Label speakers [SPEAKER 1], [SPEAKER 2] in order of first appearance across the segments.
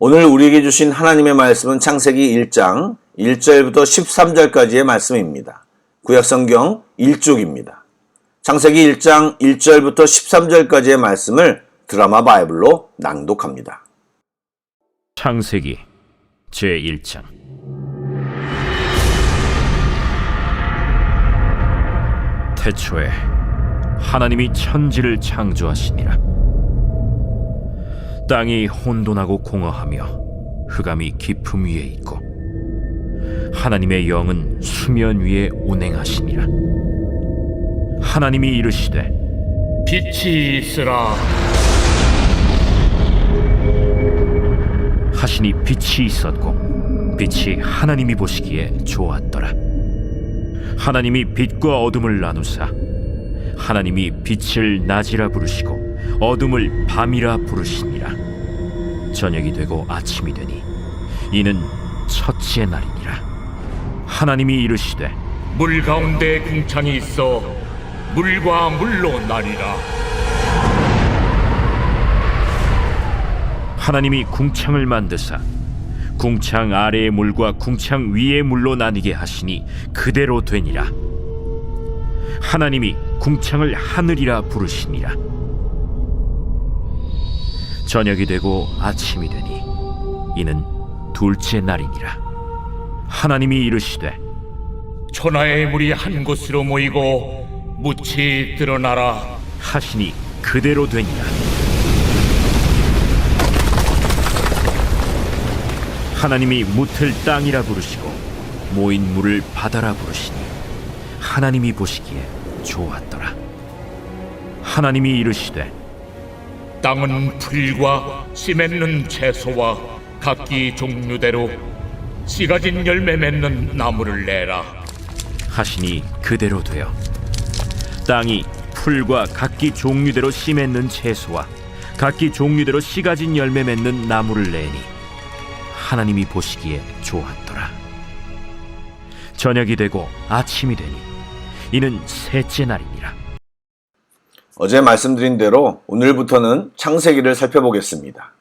[SPEAKER 1] 오늘 우리에게 주신 하나님의 말씀은 창세기 1장 1절부터 13절까지의 말씀입니다. 구약성경 1쪽입니다. 창세기 1장 1절부터 13절까지의 말씀을 드라마 바이블로 낭독합니다.
[SPEAKER 2] 창세기 제1장. 태초에 하나님이 천지를 창조하시니라. 땅이 혼돈하고 공허하며 흑암이 깊음 위에 있고 하나님의 영은 수면 위에 운행하시니라. 하나님이 이르시되
[SPEAKER 3] 빛이 있으라
[SPEAKER 2] 하시니 빛이 있었고 빛이 하나님이 보시기에 좋았더라. 하나님이 빛과 어둠을 나누사 하나님이 빛을 낮이라 부르시고 어둠을 밤이라 부르시니라. 저녁이 되고 아침이 되니 이는 첫째 날이니라. 하나님이 이르시되
[SPEAKER 3] 물 가운데 궁창이 있어 물과 물로 나뉘라.
[SPEAKER 2] 하나님이 궁창을 만드사 궁창 아래의 물과 궁창 위의 물로 나뉘게 하시니 그대로 되니라. 하나님이 궁창을 하늘이라 부르시니라. 저녁이 되고 아침이 되니 이는 둘째 날이니라. 하나님이 이르시되
[SPEAKER 3] 천하의 물이 한 곳으로 모이고 묻이 드러나라
[SPEAKER 2] 하시니 그대로 되니라. 하나님이 묻을 땅이라 부르시고 모인 물을 바다라 부르시니 하나님이 보시기에 좋았더라. 하나님이 이르시되
[SPEAKER 3] 땅은 풀과 씨 맺는 채소와 각기 종류대로 씨 가진 열매 맺는 나무를 내라
[SPEAKER 2] 하시니 그대로 되어 땅이 풀과 각기 종류대로 씨 맺는 채소와 각기 종류대로 씨 가진 열매 맺는 나무를 내니 하나님이 보시기에 좋았더라. 저녁이 되고 아침이 되니 이는 셋째 날이니라.
[SPEAKER 1] 어제 말씀드린 대로 오늘부터는 창세기를 살펴보겠습니다.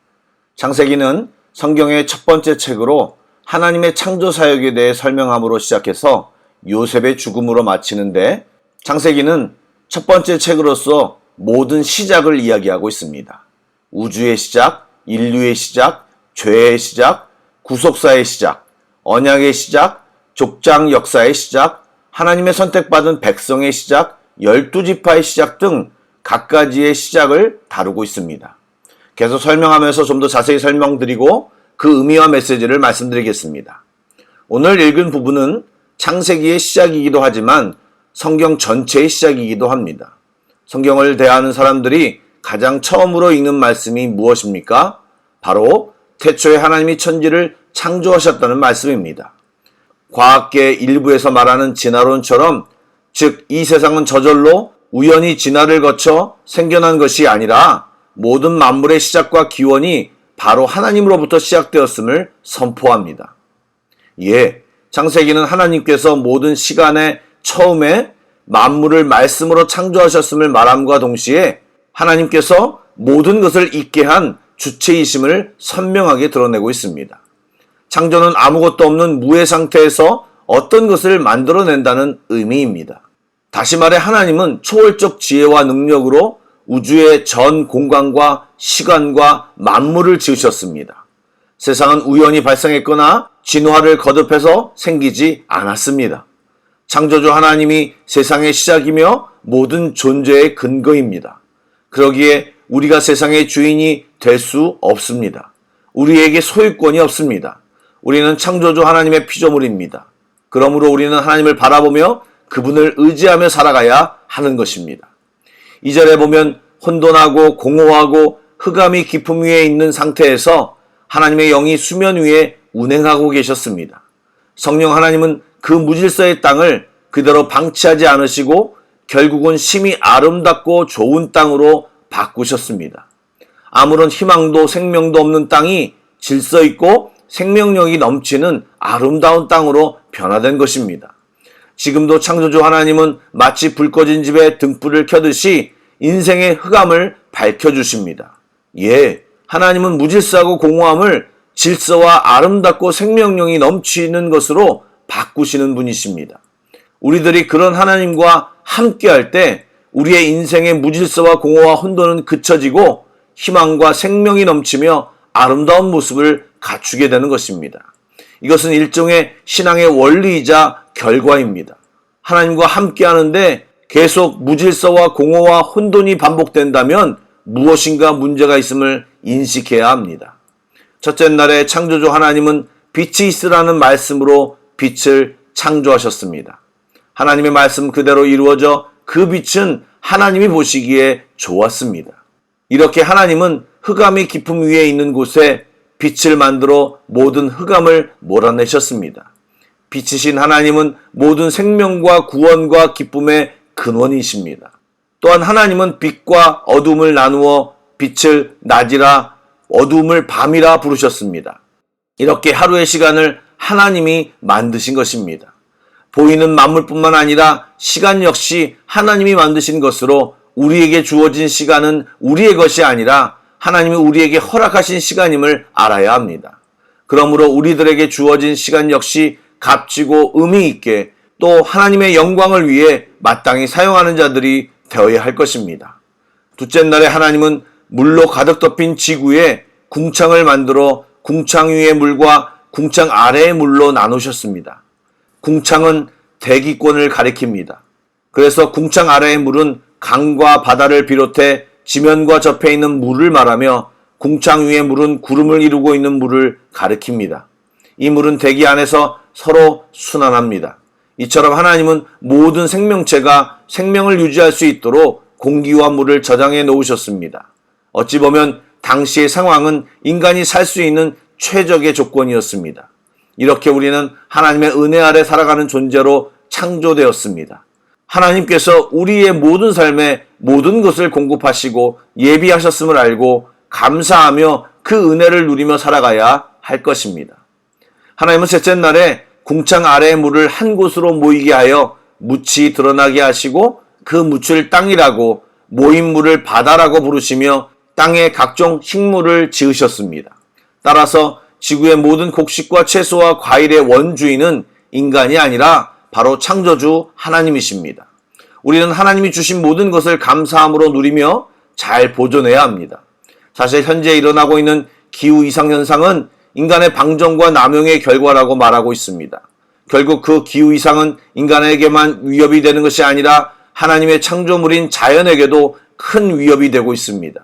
[SPEAKER 1] 창세기는 성경의 첫 번째 책으로 하나님의 창조 사역에 대해 설명함으로 시작해서 요셉의 죽음으로 마치는데, 창세기는 첫 번째 책으로서 모든 시작을 이야기하고 있습니다. 우주의 시작, 인류의 시작, 죄의 시작, 구속사의 시작, 언약의 시작, 족장 역사의 시작, 하나님의 선택받은 백성의 시작, 12지파의 시작 등 각가지의 시작을 다루고 있습니다. 계속 설명하면서 좀 더 자세히 설명드리고 그 의미와 메시지를 말씀드리겠습니다. 오늘 읽은 부분은 창세기의 시작이기도 하지만 성경 전체의 시작이기도 합니다. 성경을 대하는 사람들이 가장 처음으로 읽는 말씀이 무엇입니까? 바로 태초에 하나님이 천지를 창조하셨다는 말씀입니다. 과학계 일부에서 말하는 진화론처럼, 즉 이 세상은 저절로 우연히 진화를 거쳐 생겨난 것이 아니라 모든 만물의 시작과 기원이 바로 하나님으로부터 시작되었음을 선포합니다. 예, 창세기는 하나님께서 모든 시간의 처음에 만물을 말씀으로 창조하셨음을 말함과 동시에 하나님께서 모든 것을 있게 한 주체이심을 선명하게 드러내고 있습니다. 창조는 아무것도 없는 무의 상태에서 어떤 것을 만들어낸다는 의미입니다. 다시 말해 하나님은 초월적 지혜와 능력으로 우주의 전 공간과 시간과 만물을 지으셨습니다. 세상은 우연히 발생했거나 진화를 거듭해서 생기지 않았습니다. 창조주 하나님이 세상의 시작이며 모든 존재의 근거입니다. 그러기에 우리가 세상의 주인이 될 수 없습니다. 우리에게 소유권이 없습니다. 우리는 창조주 하나님의 피조물입니다. 그러므로 우리는 하나님을 바라보며 그분을 의지하며 살아가야 하는 것입니다. 2절에 보면 혼돈하고 공허하고 흑암이 깊음 위에 있는 상태에서 하나님의 영이 수면 위에 운행하고 계셨습니다. 성령 하나님은 그 무질서의 땅을 그대로 방치하지 않으시고 결국은 심히 아름답고 좋은 땅으로 바꾸셨습니다. 아무런 희망도 생명도 없는 땅이 질서 있고 생명력이 넘치는 아름다운 땅으로 변화된 것입니다. 지금도 창조주 하나님은 마치 불 꺼진 집에 등불을 켜듯이 인생의 흑암을 밝혀주십니다. 예, 하나님은 무질서하고 공허함을 질서와 아름답고 생명력이 넘치는 것으로 바꾸시는 분이십니다. 우리들이 그런 하나님과 함께할 때 우리의 인생의 무질서와 공허와 혼돈은 그쳐지고 희망과 생명이 넘치며 아름다운 모습을 갖추게 되는 것입니다. 이것은 일종의 신앙의 원리이자 결과입니다. 하나님과 함께 하는데 계속 무질서와 공허와 혼돈이 반복된다면 무엇인가 문제가 있음을 인식해야 합니다. 첫째 날에 창조주 하나님은 빛이 있으라는 말씀으로 빛을 창조하셨습니다. 하나님의 말씀 그대로 이루어져 그 빛은 하나님이 보시기에 좋았습니다. 이렇게 하나님은 흑암이 깊음 위에 있는 곳에 빛을 만들어 모든 흑암을 몰아내셨습니다. 빛이신 하나님은 모든 생명과 구원과 기쁨의 근원이십니다. 또한 하나님은 빛과 어둠을 나누어 빛을 낮이라 어둠을 밤이라 부르셨습니다. 이렇게 하루의 시간을 하나님이 만드신 것입니다. 보이는 만물뿐만 아니라 시간 역시 하나님이 만드신 것으로 우리에게 주어진 시간은 우리의 것이 아니라 하나님이 우리에게 허락하신 시간임을 알아야 합니다. 그러므로 우리들에게 주어진 시간 역시 값지고 의미 있게 또 하나님의 영광을 위해 마땅히 사용하는 자들이 되어야 할 것입니다. 둘째 날에 하나님은 물로 가득 덮인 지구에 궁창을 만들어 궁창 위의 물과 궁창 아래의 물로 나누셨습니다. 궁창은 대기권을 가리킵니다. 그래서 궁창 아래의 물은 강과 바다를 비롯해 지면과 접해 있는 물을 말하며 궁창 위의 물은 구름을 이루고 있는 물을 가리킵니다. 이 물은 대기 안에서 서로 순환합니다. 이처럼 하나님은 모든 생명체가 생명을 유지할 수 있도록 공기와 물을 저장해 놓으셨습니다. 어찌 보면 당시의 상황은 인간이 살 수 있는 최적의 조건이었습니다. 이렇게 우리는 하나님의 은혜 아래 살아가는 존재로 창조되었습니다. 하나님께서 우리의 모든 삶에 모든 것을 공급하시고 예비하셨음을 알고 감사하며 그 은혜를 누리며 살아가야 할 것입니다. 하나님은 셋째 날에 궁창 아래의 물을 한 곳으로 모이게 하여 묻이 드러나게 하시고 그 묻을 땅이라고 모인 물을 바다라고 부르시며 땅에 각종 식물을 지으셨습니다. 따라서 지구의 모든 곡식과 채소와 과일의 원주인은 인간이 아니라 바로 창조주 하나님이십니다. 우리는 하나님이 주신 모든 것을 감사함으로 누리며 잘 보존해야 합니다. 사실 현재 일어나고 있는 기후 이상 현상은 인간의 방종과 남용의 결과라고 말하고 있습니다. 결국 그 기후 이상은 인간에게만 위협이 되는 것이 아니라 하나님의 창조물인 자연에게도 큰 위협이 되고 있습니다.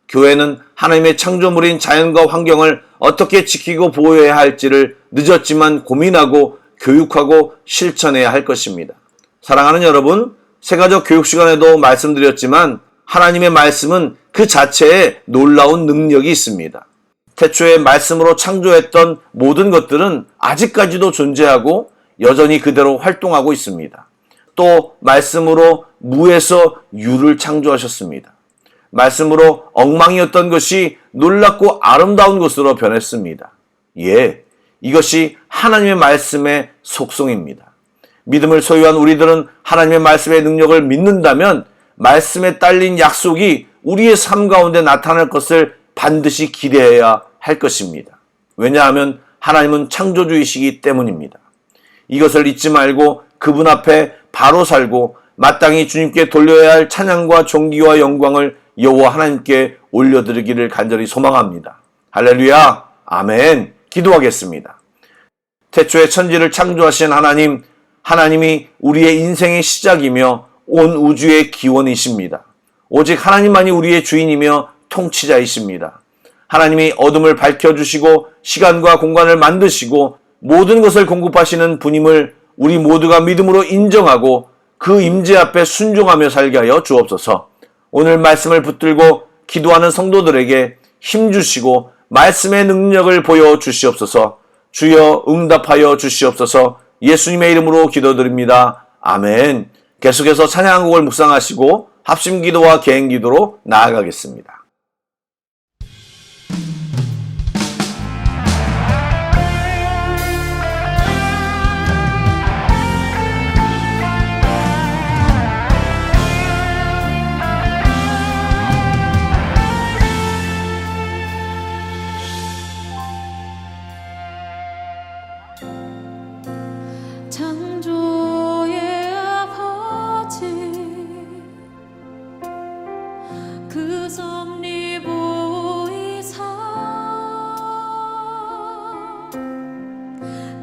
[SPEAKER 1] 교회는 하나님의 창조물인 자연과 환경을 어떻게 지키고 보호해야 할지를 늦었지만 고민하고 교육하고 실천해야 할 것입니다. 사랑하는 여러분, 세가족 교육 시간에도 말씀드렸지만 하나님의 말씀은 그 자체에 놀라운 능력이 있습니다. 태초에 말씀으로 창조했던 모든 것들은 아직까지도 존재하고 여전히 그대로 활동하고 있습니다. 또 말씀으로 무에서 유를 창조하셨습니다. 말씀으로 엉망이었던 것이 놀랍고 아름다운 것으로 변했습니다. 예, 이것이 하나님의 말씀의 속성입니다. 믿음을 소유한 우리들은 하나님의 말씀의 능력을 믿는다면 말씀에 딸린 약속이 우리의 삶 가운데 나타날 것을 반드시 기대해야 할 것입니다. 왜냐하면 하나님은 창조주이시기 때문입니다. 이것을 잊지 말고 그분 앞에 바로 살고 마땅히 주님께 돌려야 할 찬양과 존귀와 영광을 여호와 하나님께 올려드리기를 간절히 소망합니다. 할렐루야, 아멘. 기도하겠습니다. 태초에 천지를 창조하신 하나님, 하나님이 우리의 인생의 시작이며 온 우주의 기원이십니다. 오직 하나님만이 우리의 주인이며 통치자이십니다. 하나님이 어둠을 밝혀주시고 시간과 공간을 만드시고 모든 것을 공급하시는 분임을 우리 모두가 믿음으로 인정하고 그 임재 앞에 순종하며 살게 하여 주옵소서. 오늘 말씀을 붙들고 기도하는 성도들에게 힘주시고 말씀의 능력을 보여주시옵소서. 주여 응답하여 주시옵소서. 예수님의 이름으로 기도드립니다. 아멘. 계속해서 찬양곡을 묵상하시고 합심기도와 개인기도로 나아가겠습니다.
[SPEAKER 4] 창조의 아버지 그 섭리 보이사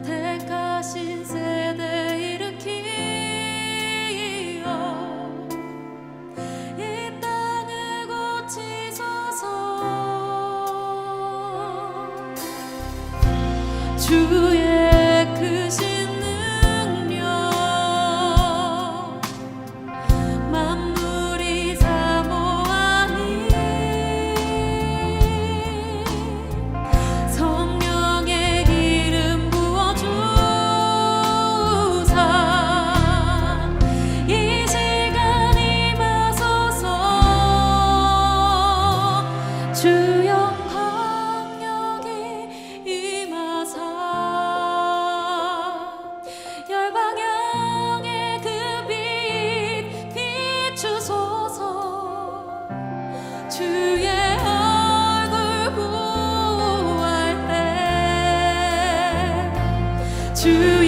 [SPEAKER 4] 택하신 세대 일으키어 이 땅을 고치소서. 주의 크신 만물이 사모하니 성령의 기름 부어주사 이 시간 임하소서. 주여 강력히 임하사 열방 향해 그 빛 비추소서. 주의 얼굴 구할 때 주의